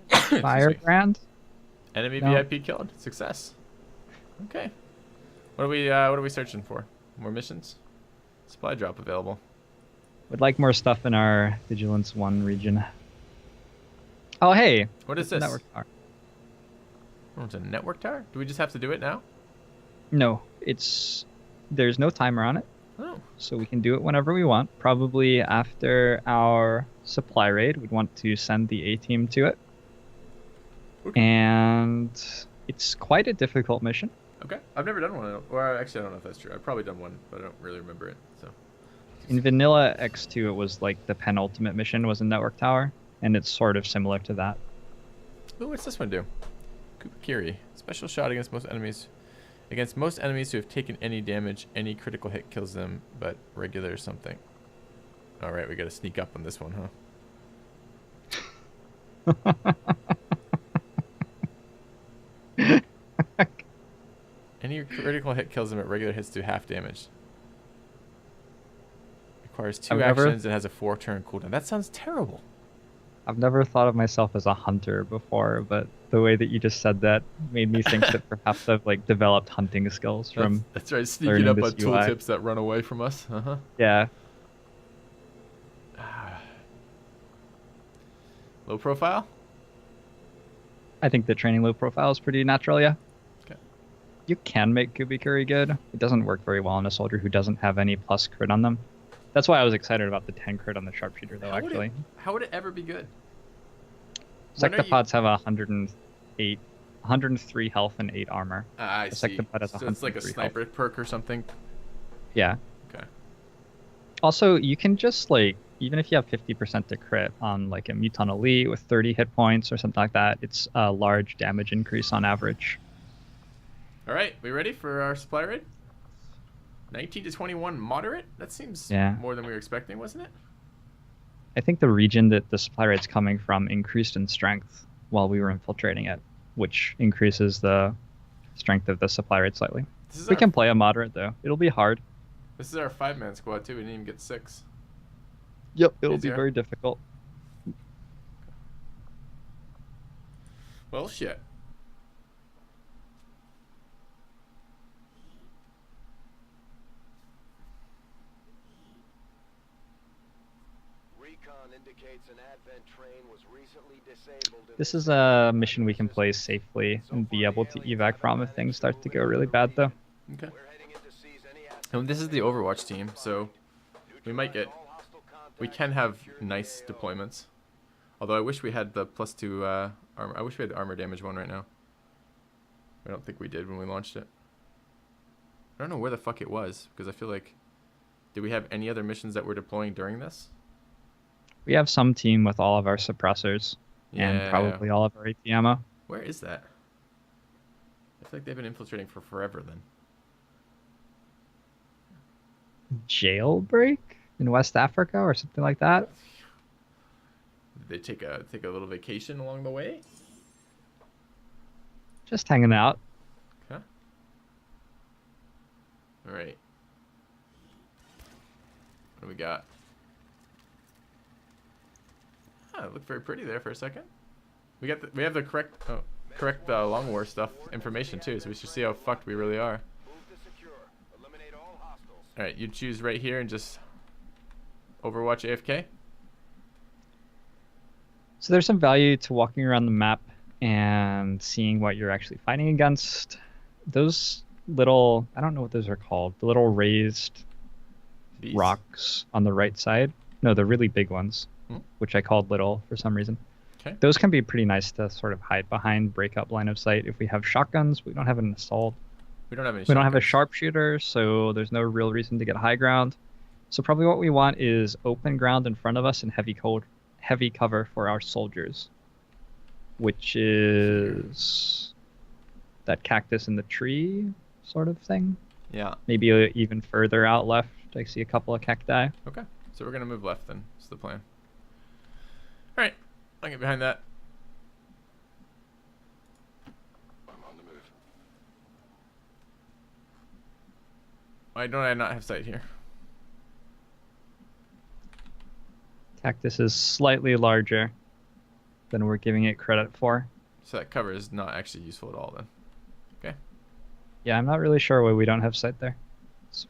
Excuse me. Firebrand? Enemy No. VIP killed. Success. Okay. What are we searching for? More missions? Supply drop available. Would like more stuff in our Vigilance 1 region. Oh, hey. What is it's a this? network tower. Oh, it's a network tower? Do we just have to do it now? No, there's no timer on it, Oh. so we can do it whenever we want. Probably after our supply raid, we'd want to send the A-team to it. Okay. And it's quite a difficult mission. Okay. I've never done one. Or actually, I don't know if that's true. I've probably done one, but I don't really remember it. So. In Vanilla X2, it was like the penultimate mission was a network tower, and it's sort of similar to that. Ooh, what's this one do? Kupakiri. Special shot against most enemies. Against most enemies who have taken any damage, any critical hit kills them, but regular something. Alright, we gotta sneak up on this one, huh? Any critical hit kills them, but regular hits do half damage. Requires 2 actions and has a 4-turn cooldown. That sounds terrible. I've never thought of myself as a hunter before, but the way that you just said that made me think that perhaps I've like developed hunting skills from. That's right, sneaking up on tooltips that run away from us. Yeah. Low profile? I think the training low profile is pretty natural, yeah. Okay. You can make Kubikuri good. It doesn't work very well on a soldier who doesn't have any plus crit on them. That's why I was excited about the 10 crit on the sharpshooter, though, actually. How would it ever be good? Sectopods have 103 health and 8 armor. I see. So it's like a sniper perk or something? Yeah. Okay. Also, you can just, like, even if you have 50% to crit on, like, a Muton Elite with 30 hit points or something like that, it's a large damage increase on average. All right, we ready for our supply raid? 19 to 21 moderate? That seems more than we were expecting, wasn't it? I think the region that the supply raid's coming from increased in strength while we were infiltrating it, which increases the strength of the supply raid slightly. We can play a moderate, though. It'll be hard. This is our 5-man squad, too. We didn't even get 6. Yep, it'll be very difficult. Well, shit. This is a mission we can play safely and be able to evac from if things start to go really bad, though. Okay. And this is the Overwatch team, so we can have nice deployments. Although I wish we had the +2 armor. I wish we had the armor damage one right now. I don't think we did when we launched it. I don't know where the fuck it was, because I feel like... Did we have any other missions that we're deploying during this? We have some team with all of our suppressors. Yeah. And probably all of our AP ammo. Where is that? I feel like they've been infiltrating for forever then. Jailbreak in West Africa or something like that. Did they take a little vacation along the way? Just hanging out. Okay. All right. What do we got? Oh, it looked very pretty there for a second. We have the correct Long War stuff information too, so we should see how fucked we really are. All right, you choose right here and just Overwatch AFK. So there's some value to walking around the map and seeing what you're actually fighting against. Those little, I don't know what those are called, the little raised rocks on the right side. No, the really big ones, which I called little for some reason. Okay. Those can be pretty nice to sort of hide behind, break up line of sight. If we have shotguns, we don't have an assault. We don't have any. We don't have a sharpshooter, so there's no real reason to get high ground. So probably what we want is open ground in front of us and heavy cover for our soldiers, which is that cactus in the tree sort of thing. Yeah. Maybe even further out left. I see a couple of cacti. Okay, so we're gonna move left then. That's the plan. All right, I'll get behind that. I'm on the move. Why don't I not have sight here? Cactus is slightly larger. than we're giving it credit for. So that cover is not actually useful at all then. Okay. Yeah, I'm not really sure why we don't have sight there. It's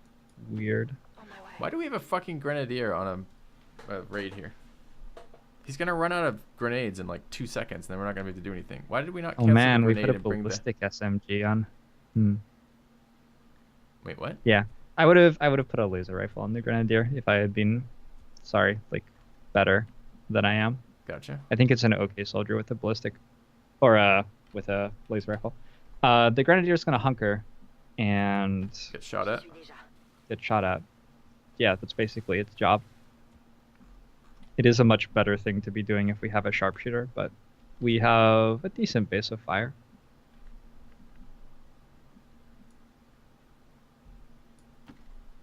weird. On my way. Why do we have a fucking grenadier on a raid here? He's gonna run out of grenades in like 2 seconds, and then we're not gonna be able to do anything. Why did we not Oh cancel man, the we grenade put a and bring the... ballistic SMG on. Hmm. Wait, what? Yeah, I would have put a laser rifle on the grenadier if I had been, like better than I am. Gotcha. I think it's an okay soldier with a ballistic, or with a laser rifle. The grenadier's gonna hunker, and Get shot at. Je suis déjà. get shot at. Yeah, that's basically its job. It is a much better thing to be doing if we have a sharpshooter, but we have a decent base of fire.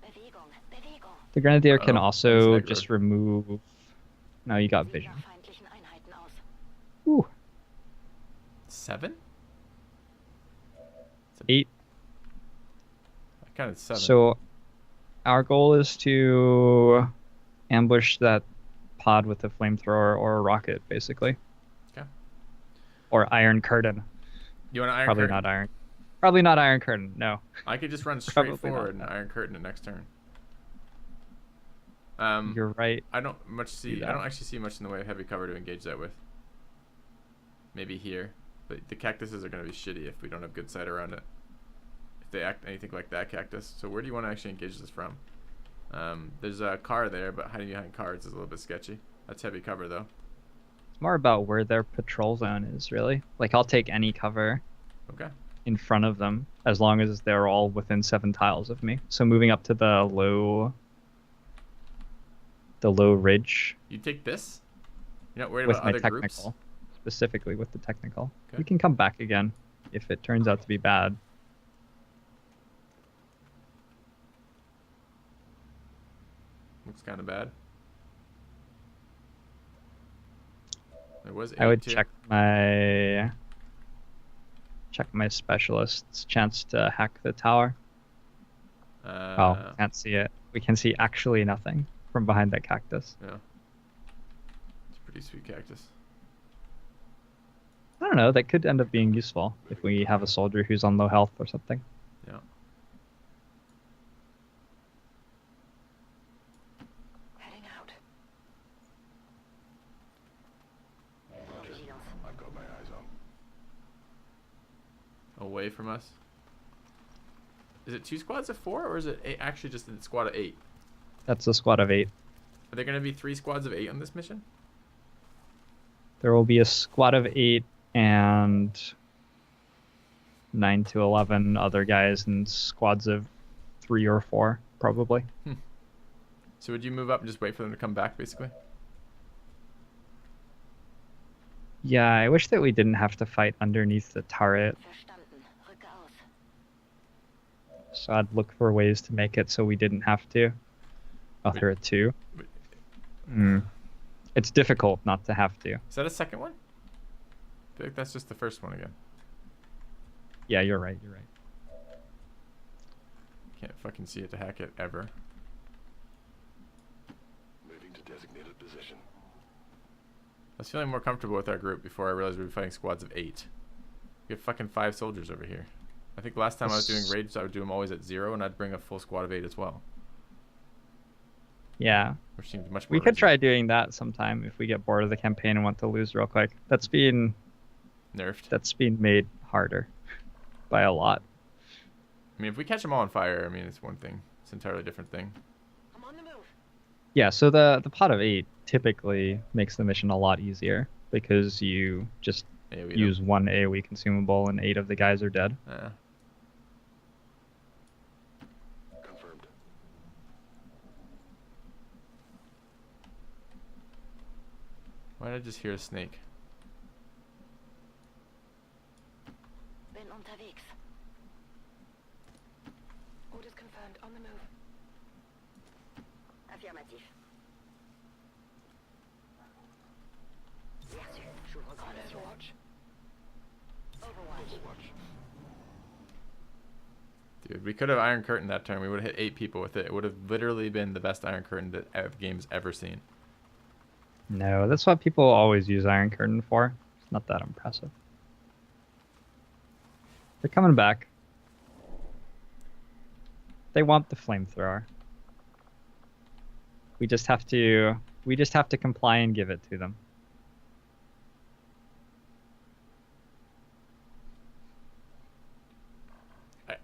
Bewegung, Bewegung. The grenadier can Uh-oh, also that's just aggro. remove. No, you got Sieh vision. nach feindlichen Einheiten aus. Ooh, 7? 8. I counted 7. So our goal is to ambush that pod with a flamethrower or a rocket, basically. Okay. Or iron curtain. You want an iron Probably curtain? not iron. Probably not iron curtain. No. I could just run straight Probably not forward and that. iron curtain the next turn. You're right. I don't much see. I that. don't actually see much in the way of heavy cover to engage that with. Maybe here, but the cactuses are going to be shitty if we don't have good sight around it. If they act anything like that cactus. So where do you want to actually engage this from? There's a car there, but hiding behind cars is a little bit sketchy. That's heavy cover though. It's more about where their patrol zone is, really. Like, I'll take any cover Okay. in front of them as long as they're all within 7 tiles of me. So moving up to the low ridge You take this. You're not worried with about my other technical, groups. specifically with the technical. Okay. We can come back again if it turns out to be bad. Looks kind of bad. There was 8 I would too. check my specialist's chance to hack the tower. Oh, can't see it. We can see actually nothing from behind that cactus. Yeah. It's a pretty sweet cactus. I don't know. That could end up being useful if we have a soldier who's on low health or something. Yeah. Heading out. Vigilance. I've got my eyes on. Away from us. Is it 2 squads of 4 or is it actually just a squad of 8? That's a squad of 8. Are there going to be 3 squads of 8 on this mission? There will be a squad of 8 and 9 to 11 other guys and squads of 3 or 4, probably. So would you move up and just wait for them to come back, basically? Yeah, I wish that we didn't have to fight underneath the turret. Verstanden. Rücke aus. So I'd look for ways to make it so we didn't have to. Oh, Wait. there are 2. Wait. It's difficult not to have to. Is that a second one? I feel like that's just the first one again. Yeah, you're right. You're right. Can't fucking see it to hack it ever. Moving to designated position. I was feeling more comfortable with our group before I realized we'd be fighting squads of 8. We have fucking 5 soldiers over here. I think last time I was doing raids, I would do them always at 0, and I'd bring a full squad of 8 as well. Yeah. Which seemed much more We could reasonable. try doing that sometime if we get bored of the campaign and want to lose real quick. That's being made harder by a lot. I mean, if we catch them all on fire, I mean, it's one thing. It's an entirely different thing. I'm on the move. Yeah, so the pot of 8 typically makes the mission a lot easier because you just AoE use 1 AoE consumable and 8 of the guys are dead. Confirmed. Why did I just hear a snake? Bin unterwegs. Orders confirmed. On the move. Affirmatif. Bien sûr. J'ouvre grand œil. Overwatch. Overwatch. Watch. Dude, we could have Iron Curtain that turn. We would have hit 8 people with it. It would have literally been the best Iron Curtain that the game's ever seen. No, that's what people always use Iron Curtain for. It's not that impressive. They're coming back. They want the flamethrower. We just have to comply and give it to them.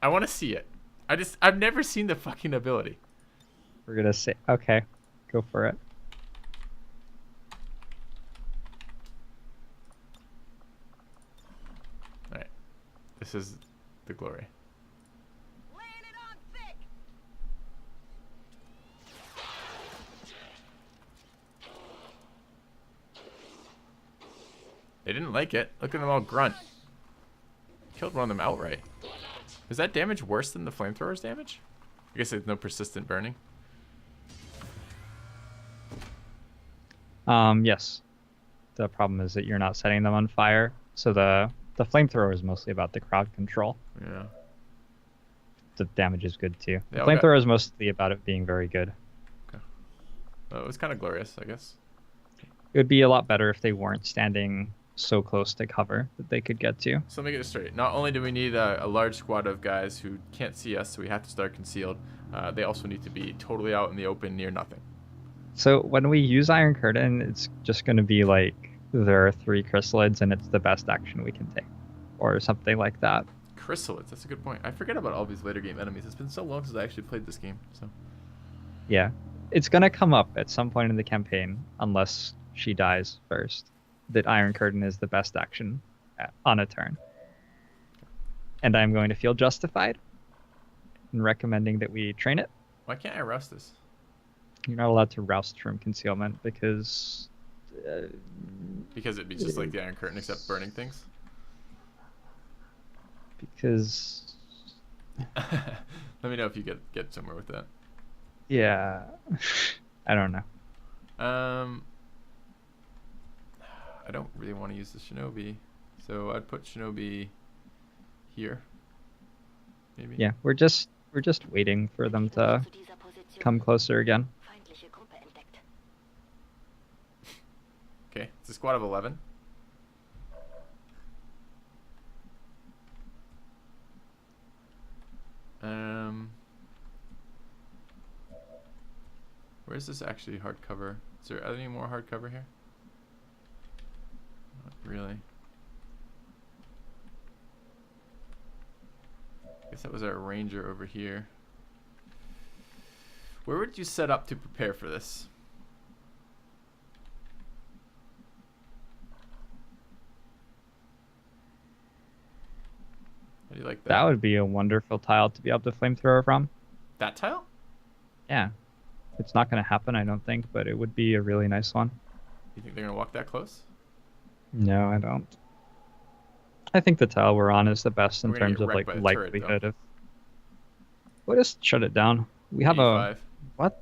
I want to see it. I've never seen the fucking ability. We're gonna say, okay, go for it. All right, this is the glory. Laying it on thick. They didn't like it. Look at them all grunt. Killed one of them outright. Is that damage worse than the flamethrower's damage? I guess there's no persistent burning. Yes. The problem is that you're not setting them on fire. So the flamethrower is mostly about the crowd control. Yeah. The damage is good too. They The all got- flamethrower is mostly about it being very good. Well, it was kind of glorious, I guess. It would be a lot better if they weren't standing so close to cover that they could get to. So let me get it straight. Not only do we need a large squad of guys who can't see us, so we have to start concealed, they also need to be totally out in the open near nothing. So when we use Iron Curtain, it's just going to be like there are 3 chrysalids and it's the best action we can take, or something like that. Chrysalids, that's a good point. I forget about all these later game enemies. It's been so long since I actually played this game. So Yeah, it's going to come up at some point in the campaign, unless she dies first, that Iron Curtain is the best action on a turn. And I'm going to feel justified in recommending that we train it. why can't I roust this? You're not allowed to roust from concealment because Because it'd be just like the Iron Curtain except burning things. Let me know if you get somewhere with that. Yeah, I don't know. I don't really want to use the Shinobi, so I'd put Shinobi here. Maybe. Yeah, we're just waiting for them to Zu dieser Position. come closer again. Feindliche Gruppe entdeckt. Okay, it's a squad of 11. Where's this actually hardcover? Is there any more hardcover here? Not really. Guess that was our ranger over here. Where would you set up to prepare for this? How do you like that? That would be a wonderful tile to be able to flamethrower from. That tile? Yeah, it's not going to happen, I don't think, but it would be a really nice one. You think they're gonna walk that close? No, I don't. I think the tile we're on is the best in We're gonna terms get of wrecked like by the turret, though. likelihood of. We'll just shut it down. We have a 85.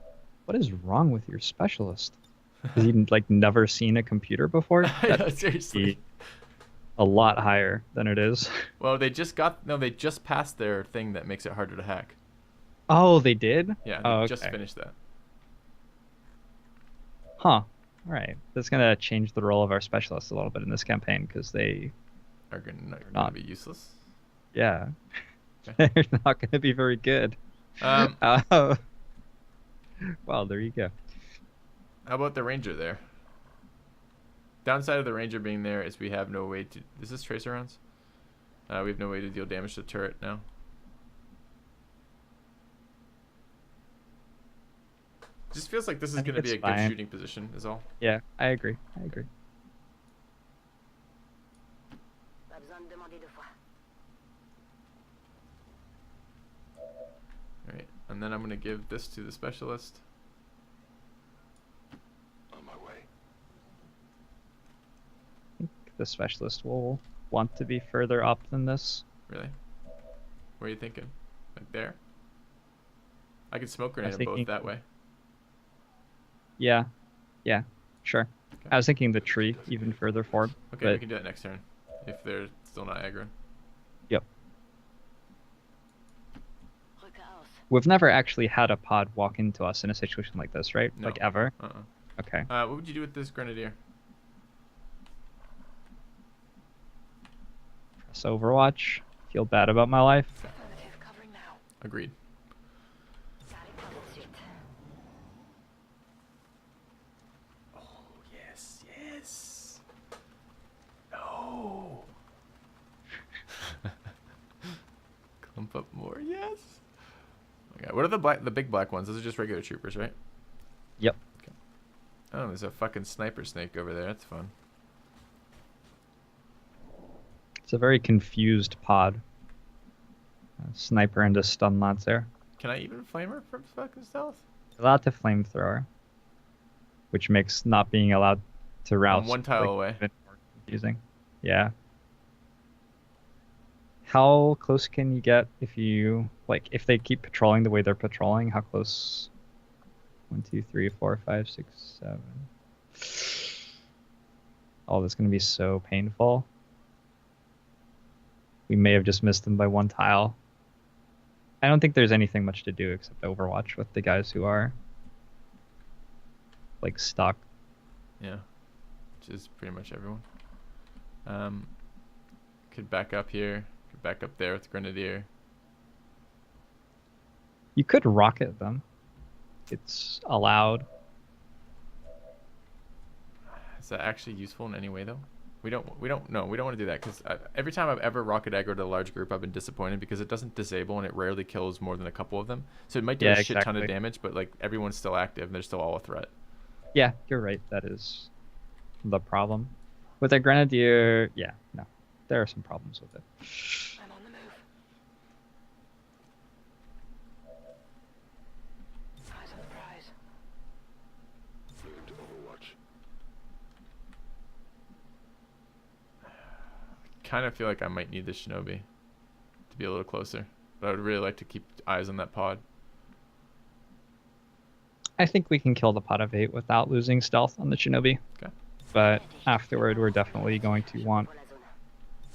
what is wrong with your specialist? Has he like never seen a computer before? Yeah, That'd seriously. be a lot higher than it is. Well, they just passed their thing that makes it harder to hack. Oh, they did? Yeah, they Oh, just okay. finished that. Huh. All right. That's gonna change the role of our specialists a little bit in this campaign because they, Are gonna not. be useless. yeah, Okay. they're not gonna be very good. Um, Well, there you go. How about the ranger there? Downside of the ranger being there is we have no way to. Is this tracer rounds? We have no way to deal damage to the turret now. Just feels like this is I think going to be a it's good fine. shooting position, is all. Yeah, I agree. I agree. Pas besoin de demander deux fois. Alright, and then I'm going to give this to the specialist. On my way. I think the specialist will want to be further up than this. Really? What are you thinking? Like there? I could smoke grenade them both thinking- that way. Yeah, yeah, sure. Okay. I was thinking the tree even further forward. Okay, we but can do that next turn. If they're still not aggro. Yep. Rücke aus. We've never actually had a pod walk into us in a situation like this, right? No. Like ever. Uh-uh. Okay. What would you do with this grenadier? Press Overwatch. Feel bad about my life. Affirmative, covering now. Agreed. Allez, pas tout de suite. Oh, yes, yes. No. Clump up more, yes. Okay, what are the big black ones? Those are just regular troopers, right? Yep. Oh, there's a fucking sniper snake over there. That's fun. It's a very confused pod. Sniper and a stun lancer. Can I even flame her from fucking stealth? Allowed to flamethrower, which makes not being allowed to rouse one tile away. even more confusing. Yeah. How close can you get if you if they keep patrolling the way they're patrolling? How close? 1, 2, 3, 4, 5, 6, 7. Oh, that's gonna be so painful. We may have just missed them by 1 tile. I don't think there's anything much to do except Overwatch with the guys who are stuck. Yeah, which is pretty much everyone. Could back up here. Could back up there with the grenadier. You could rocket them. It's allowed. Is that actually useful in any way though? We don't want to do that because every time I've ever rocket aggroed a large group, I've been disappointed because it doesn't disable and it rarely kills more than a couple of them. So it might do a shit ton of damage, but everyone's still active and they're still all a threat. Yeah, you're right. That is the problem. With a grenadier, yeah, no, there are some problems with it. I'm on the move. Eyes on the prize. Moving to Overwatch. Kind of feel like I might need the shinobi to be a little closer, but I would really like to keep eyes on that pod. I think we can kill the pot of 8 without losing stealth on the shinobi. Okay. But afterward, we're definitely going to want. Pour la zone.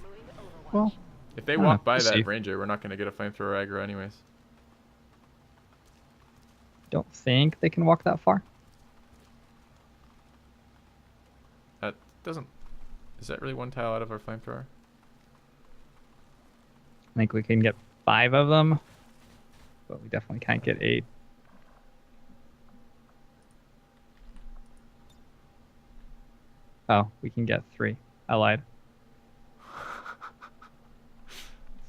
Moving to Overwatch. Well, If they I don't walk know, by we'll that see. ranger, we're not going to get a flamethrower aggro anyways. Don't think they can walk that far. That doesn't. Is that really 1 tile out of our flamethrower? I think we can get 5 of them, but we definitely can't get 8. Oh, we can get 3. I lied.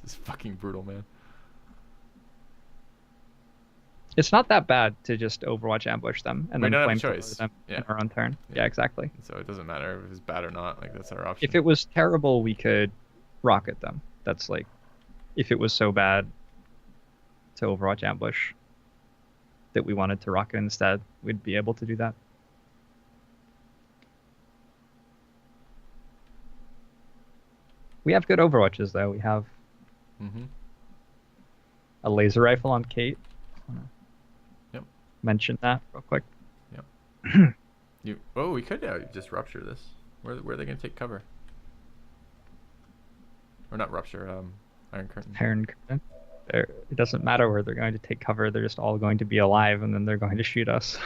This is fucking brutal, man. It's not that bad to just Overwatch ambush them and We then don't have a flamethrower choice. them Yeah. in our own turn. Yeah. Yeah, exactly. So it doesn't matter if it's bad or not. That's our option. If it was terrible, we could rocket them. That's if it was so bad to Overwatch ambush that we wanted to rocket instead, we'd be able to do that. We have good Overwatches, though. We have Mm-hmm. a laser rifle on Kate. Yep. Mention that real quick. We could just rupture this. Where are they going to take cover? Or not rupture, Iron Curtain. Iron Curtain. It doesn't matter where they're going to take cover. They're just all going to be alive, and then they're going to shoot us.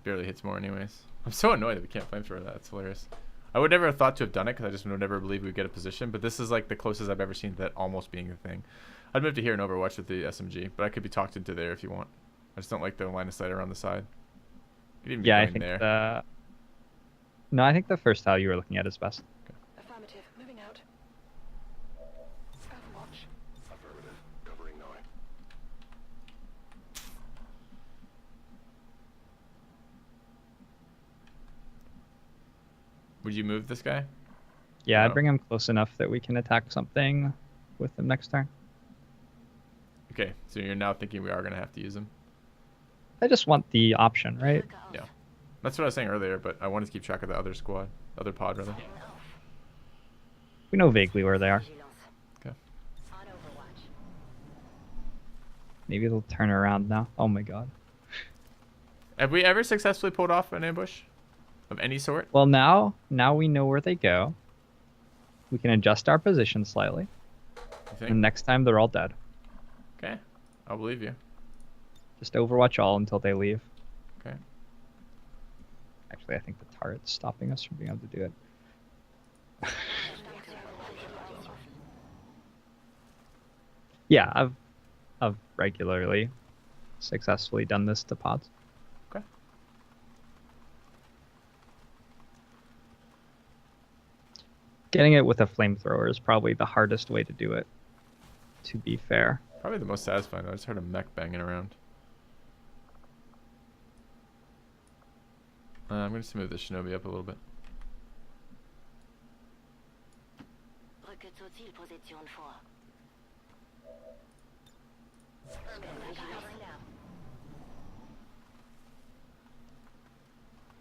Barely hits more anyways. I'm so annoyed that we can't flamethrower that. It's hilarious. I would never have thought to have done it because I just would never believe we'd get a position, but this is the closest I've ever seen to that almost being a thing. I'd move to here and Overwatch with the SMG, but I could be talked into there if you want. I just don't like the line of sight around the side. You could even be Yeah, I going think there. No, I think the first tile you were looking at is best. Affirmative. Moving out. Overwatch. Affirmative. Covering 9. Would you move this guy? Yeah, No. I'd bring him close enough that we can attack something with him next turn. Okay, so you're now thinking we are going to have to use him. I just want the option, right? Look off. Yeah. That's what I was saying earlier, but I wanted to keep track of the other squad. The other pod, rather. We know vaguely where they are. Vigilance. Okay. On Overwatch. Maybe they'll turn around now. Oh my god. Have we ever successfully pulled off an ambush? Of any sort? Well, now we know where they go. We can adjust our position slightly. You think? And next time they're all dead. Okay. I'll believe you. Just Overwatch all until they leave. Okay. Actually, I think the turret's stopping us from being able to do it. Yeah, I've regularly successfully done this to pods. Okay. Getting it with a flamethrower is probably the hardest way to do it, to be fair. Probably the most satisfying. I just heard a mech banging around. I'm going to move the Shinobi up a little bit. Rücke zur Zielposition vor.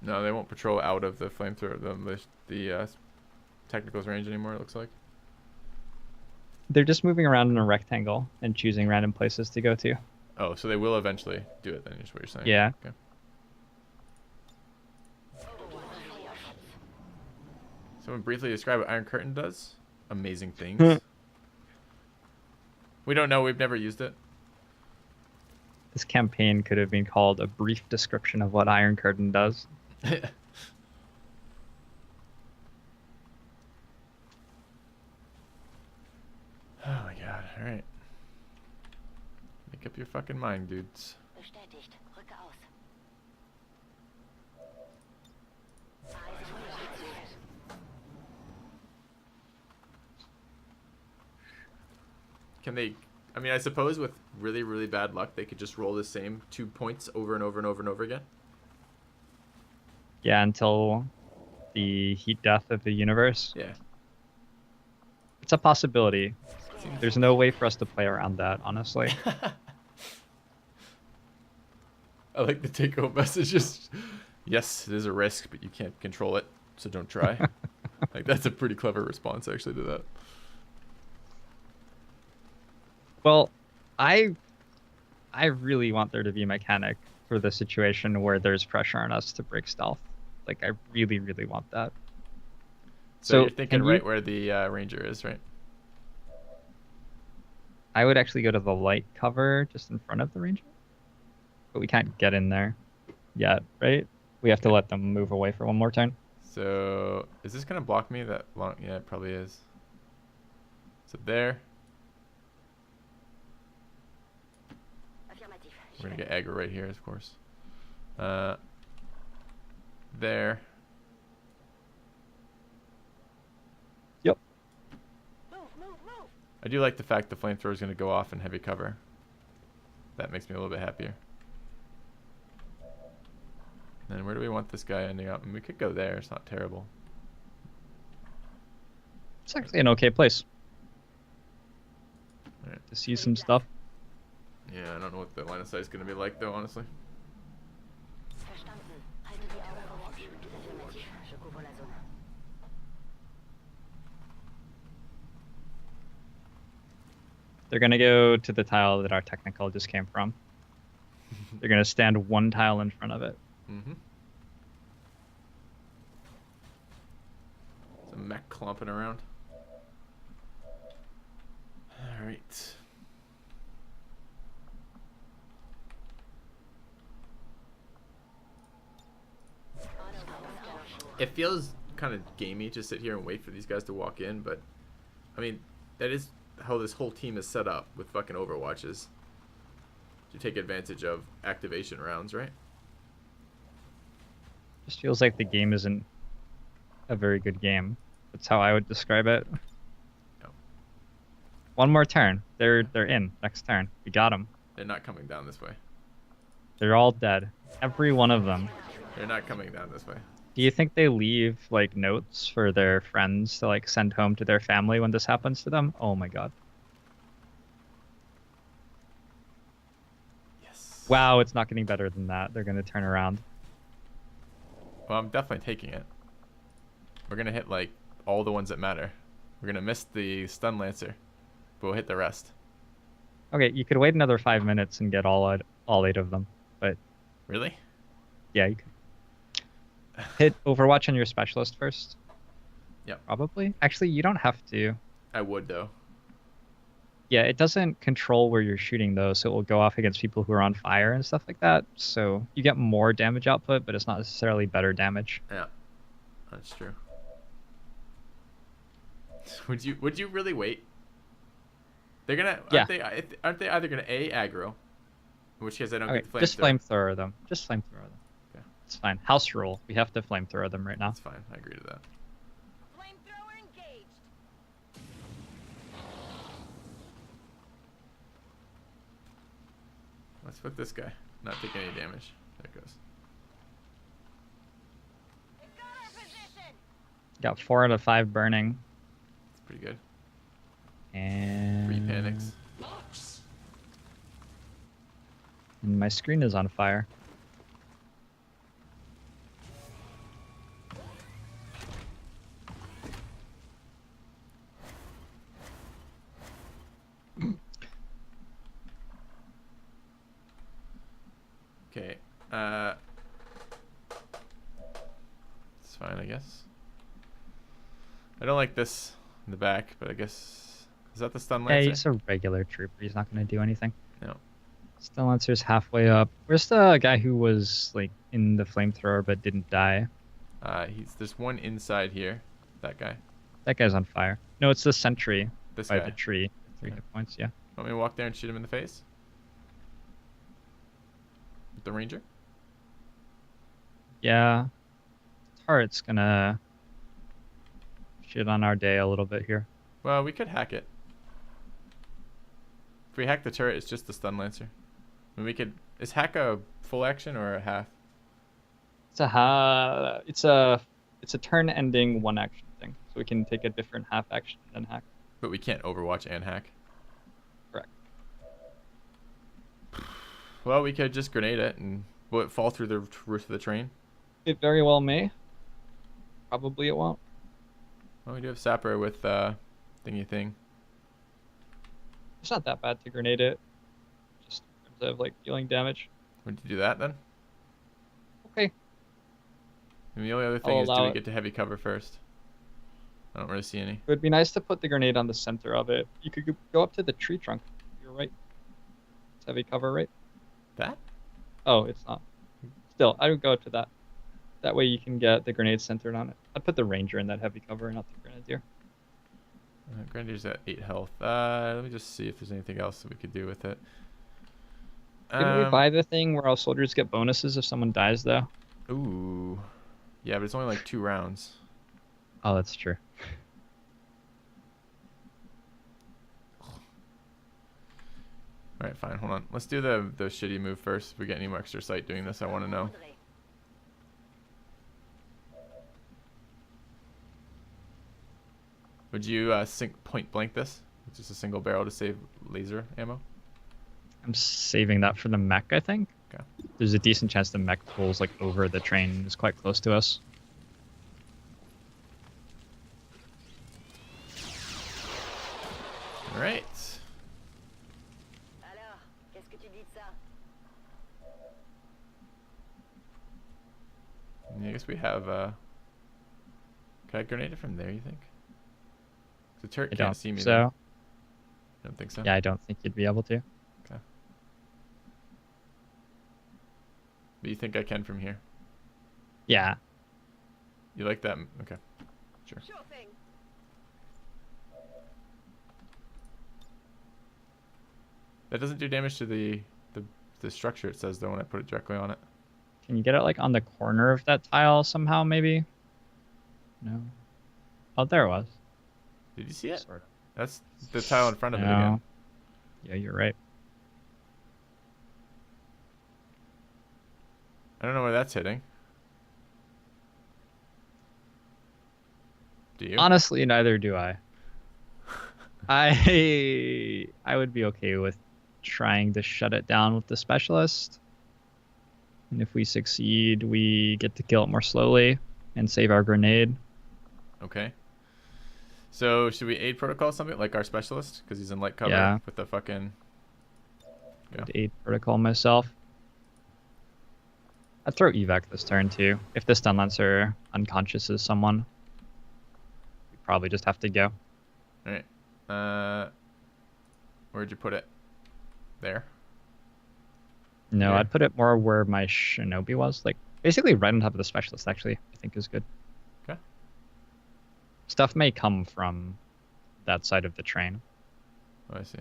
No, they won't patrol out of the flamethrower, the technicals range anymore, it looks like. They're just moving around in a rectangle and choosing random places to go to. Oh, so they will eventually do it then, is what you're saying? Yeah. Okay. Someone briefly describe what Iron Curtain does. Amazing things. We don't know. We've never used it. This campaign could have been called a brief description of what Iron Curtain does. Oh my god. All right. Make up your fucking mind, dudes. Bestätigt. Rücke aus. Can they... I mean, I suppose with really, really bad luck, they could just roll the same 2 points over and over and over and over again. Yeah, until the heat death of the universe. Yeah. It's a possibility. There's no way for us to play around that, honestly. I like the take-home messages. Yes, it is a risk, but you can't control it, so don't try. Like, that's a pretty clever response, actually, to that. Well, I really want there to be a mechanic for the situation where there's pressure on us to break stealth. Like, I really, really want that. So you're thinking right where the ranger is, right? I would actually go to the light cover just in front of the ranger. But we can't get in there yet, right? We have to let them move away for one more turn. So is this going to block me that long? Yeah, it probably is. So there. Affirmatif. We're going to get aggro right here, of course. There. Yep. Move, move, move. I do like the fact the flamethrower is going to go off in heavy cover. That makes me a little bit happier. Then where do we want this guy ending up? I mean, we could go there. It's not terrible. It's actually an okay place Alright. to see some stuff. Yeah, I don't know what the line of sight is going to be like, though, honestly. Verstanden. Halte die Augen offen. Affirmatif. Je couvre la zone. They're going to go to the tile that our technical just came from. They're going to stand one tile in front of it. Mm-hmm. There's a mech clomping around. Alright. It feels kind of gamey to sit here and wait for these guys to walk in, but I mean, that is how this whole team is set up with fucking Overwatches. You take advantage of activation rounds, right? Just feels like the game isn't a very good game. That's how I would describe it. No. One more turn. They're in. Next turn. We got them. They're not coming down this way. They're all dead. Every one of them. They're not coming down this way. Do you think they leave like notes for their friends to like send home to their family when this happens to them? Oh my god. Yes. Wow, it's not getting better than that. They're going to turn around. Well, I'm definitely taking it. We're going to hit like all the ones that matter. We're going to miss the stun lancer, but we'll hit the rest. Okay, you could wait another 5 minutes and get all 8 of them. But Really? yeah, you could. Hit Overwatch on your specialist first. Yep. Probably. Actually, you don't have to. I would, though. Yeah, it doesn't control where you're shooting though, so it will go off against people who are on fire and stuff like that. So you get more damage output, but it's not necessarily better damage. Yeah, that's true. Would you really wait? They're gonna aren't they either gonna aggro, in which case I don't Okay, get the flamethrower. just flamethrower them. Just flamethrower them. Okay. It's fine. House rule. We have to flamethrower them right now. That's fine. I agree to that. Flamethrower engaged. Let's put this guy. Not taking any damage. There it goes. They've got our position. Got 4 out of 5 burning. It's pretty good. And 3 panics. And my screen is on fire. Okay. It's fine, I guess. I don't like this in the back, but I guess is that the stun Yeah, lancer? he's a regular trooper. He's not going to do anything. No. Stun Lancer's halfway up. Where's the guy who was like in the flamethrower but didn't die? There's one inside here. That guy. That guy's on fire. No, it's the sentry This by guy. the tree. 3 Okay. hit points, yeah. Want me to walk there and shoot him in the face? With the ranger? Yeah. Turret's gonna shit on our day a little bit here. Well, we could hack it. If we hack the turret, it's just the stun lancer. I mean, we could. Is hack a full action or a half? It's a turn ending 1 action thing. So we can take a different half action than hack. But we can't Overwatch and hack. Correct. Well, we could just grenade it and will it fall through the roof of the train? It very well may. Probably it won't. Well, we do have Sapper with thingy thing. It's not that bad to grenade it. Just in terms of like dealing damage. Would you do that then? Okay. And the only other thing I'll is, do allow we it. get to heavy cover first? I don't really see any. It would be nice to put the grenade on the center of it. You could go up to the tree trunk. You're right. It's heavy cover, right? That? Oh, it's not. Still, I would go up to that. That way you can get the grenade centered on it. I'd put the ranger in that heavy cover, not the grenadier. Grenadier's at 8 health. Let me just see if there's anything else that we could do with it. Didn't we buy the thing where all soldiers get bonuses if someone dies, though? Ooh. Yeah, but it's only like 2 rounds. Oh, that's true. Alright, fine. Hold on. Let's do the shitty move first. If we get any more extra sight doing this, I want to know. Would you point blank this? With just a single barrel to save laser ammo? I'm saving that for the mech, I think. Okay. There's a decent chance the mech pulls like over the train and is quite close to us. Alright. Alors, qu'est-ce que tu dis de ça? I guess we have. Can I grenade it from there, you think? The turret I can't don't see me. think Though. so. I don't think so. Yeah, I don't think you'd be able to. Okay. But you think I can from here? Yeah. You like that? Okay. Sure. Sure thing. That doesn't do damage to the structure, it says, though, when I put it directly on it. Can you get it like on the corner of that tile somehow, maybe? No. Oh, there it was. Did you see it? Sort of. That's the tile in front of it No. again. Yeah, you're right. I don't know where that's hitting. Do you? Honestly, neither do I. I would be okay with trying to shut it down with the specialist. And if we succeed, we get to kill it more slowly and save our grenade. Okay. So should we aid protocol something like our specialist? Because he's in light cover Yeah. with the fucking... Go. I'd aid protocol myself. I'd throw evac this turn too. If the stun lancer unconscious someone, we probably just have to go. Alright. Where'd you put it? There. No, Yeah. I'd put it more where my shinobi was. Like, basically right on top of the specialist, actually, I think is good. Okay. Stuff may come from that side of the train. Oh, I see.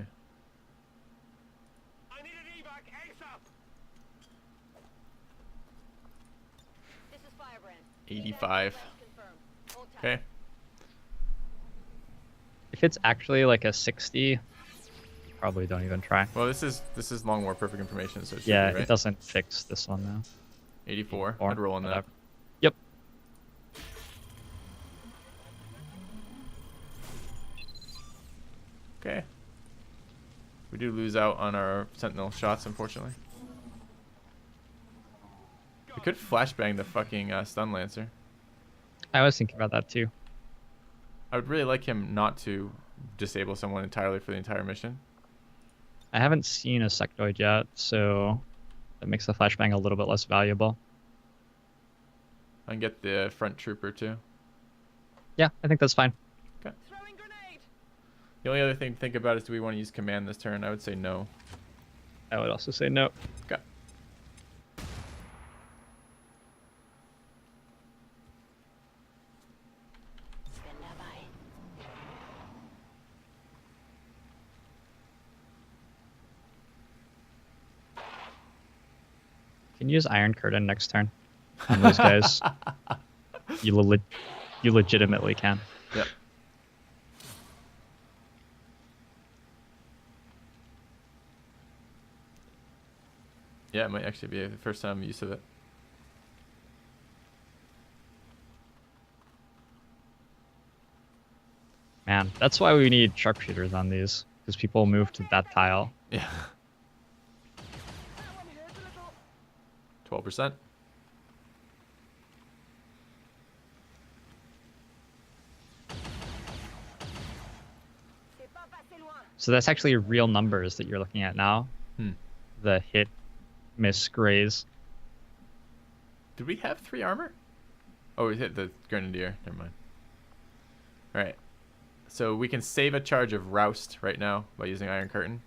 I need an evac ASAP. This is Firebrand. 85. Confirmed. Hold tight. Okay. If it's actually like a 60, probably don't even try. Well, this is long war perfect information, so it should Yeah, be, right? it doesn't fix this one though. 84. Or I'd roll on that. whatever. Yep. Okay. We do lose out on our sentinel shots, unfortunately. We could flashbang the fucking stun lancer. I was thinking about that too. I would really like him not to disable someone entirely for the entire mission. I haven't seen a sectoid yet, so that makes the flashbang a little bit less valuable. I can get the front trooper too. Yeah, I think that's fine. Throwing grenade. The only other thing to think about is, do we want to use command this turn? I would say no. I would also say no. Okay. Stand by. Can you use Iron Curtain next turn on those guys? you legitimately can. Yep. Yeah, it might actually be the first time use of it. Man, that's why we need sharpshooters on these, because people move to that tile. Yeah. 12%. C'est pas passé loin. So that's actually real numbers that you're looking at now. Hmm. The hit, miss, graze. Did we have 3 armor? Oh, we hit the grenadier. Never mind. All right. So we can save a charge of Roust right now by using Iron Curtain.